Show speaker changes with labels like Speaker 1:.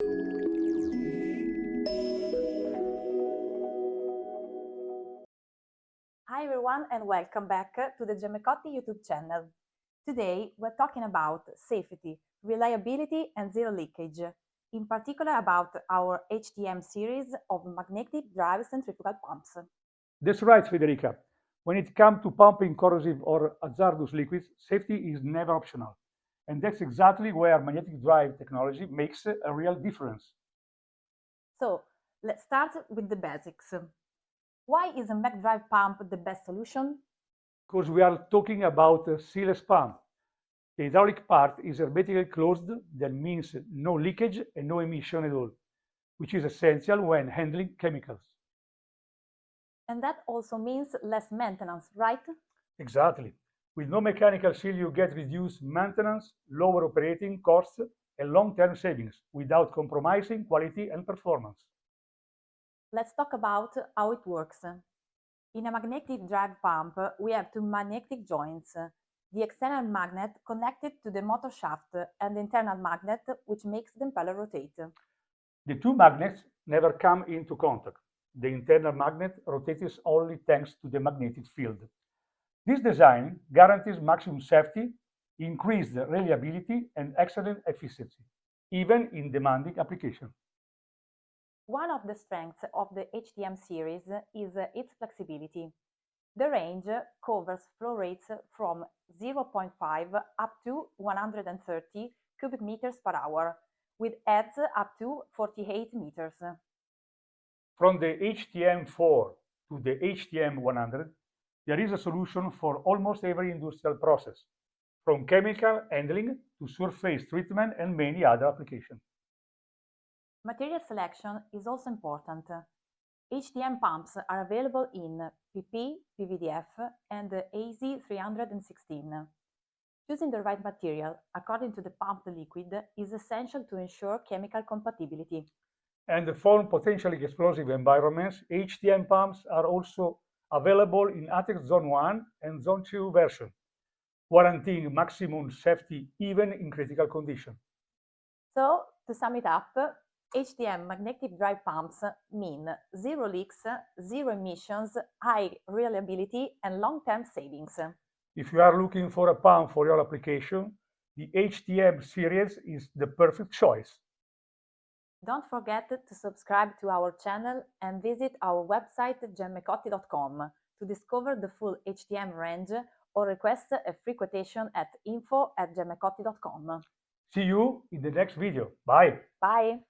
Speaker 1: Hi everyone and welcome back to the GemmeCotti YouTube channel. Today we're talking about safety, reliability and zero leakage, in particular about our HTM series of magnetic drive centrifugal pumps.
Speaker 2: That's right, Federica. When it comes to pumping corrosive or hazardous liquids, safety is never optional. And that's exactly where magnetic drive technology makes a real difference.
Speaker 1: So let's start with the basics. Why is a mag drive pump the best solution?
Speaker 2: Because we are talking about a sealless pump. The hydraulic part is hermetically closed, that means no leakage and no emission at all, which is essential when handling chemicals.
Speaker 1: And that also means less maintenance, right?
Speaker 2: Exactly. With no mechanical seal, you get reduced maintenance, lower operating costs, and long-term savings without compromising quality and performance.
Speaker 1: Let's talk about how it works. In a magnetic drive pump, we have two magnetic joints, the external magnet connected to the motor shaft and the internal magnet which makes the impeller rotate.
Speaker 2: The two magnets never come into contact. The internal magnet rotates only thanks to the magnetic field. This design guarantees maximum safety, increased reliability, and excellent efficiency, even in demanding applications.
Speaker 1: One of the strengths of the HTM series is its flexibility. The range covers flow rates from 0.5 up to 130 cubic meters per hour, with heads up to 48 meters.
Speaker 2: From the HTM4 to the HTM100, there is a solution for almost every industrial process, from chemical handling to surface treatment and many other applications.
Speaker 1: Material selection is also important. HTM pumps are available in PP, PVDF, and AISI 316. Choosing the right material according to the pumped liquid is essential to ensure chemical compatibility.
Speaker 2: And for potentially explosive environments, HTM pumps are also available in ATEX Zone 1 and Zone 2 version, guaranteeing maximum safety even in critical conditions.
Speaker 1: So, to sum it up, HTM magnetic drive pumps mean zero leaks, zero emissions, high reliability, and long-term savings.
Speaker 2: If you are looking for a pump for your application, the HTM series is the perfect choice.
Speaker 1: Don't forget to subscribe to our channel and visit our website GemmeCotti.com to discover the full HTM range or request a free quotation at info@gemmecotti.com.
Speaker 2: See you in the next video. Bye.
Speaker 1: Bye!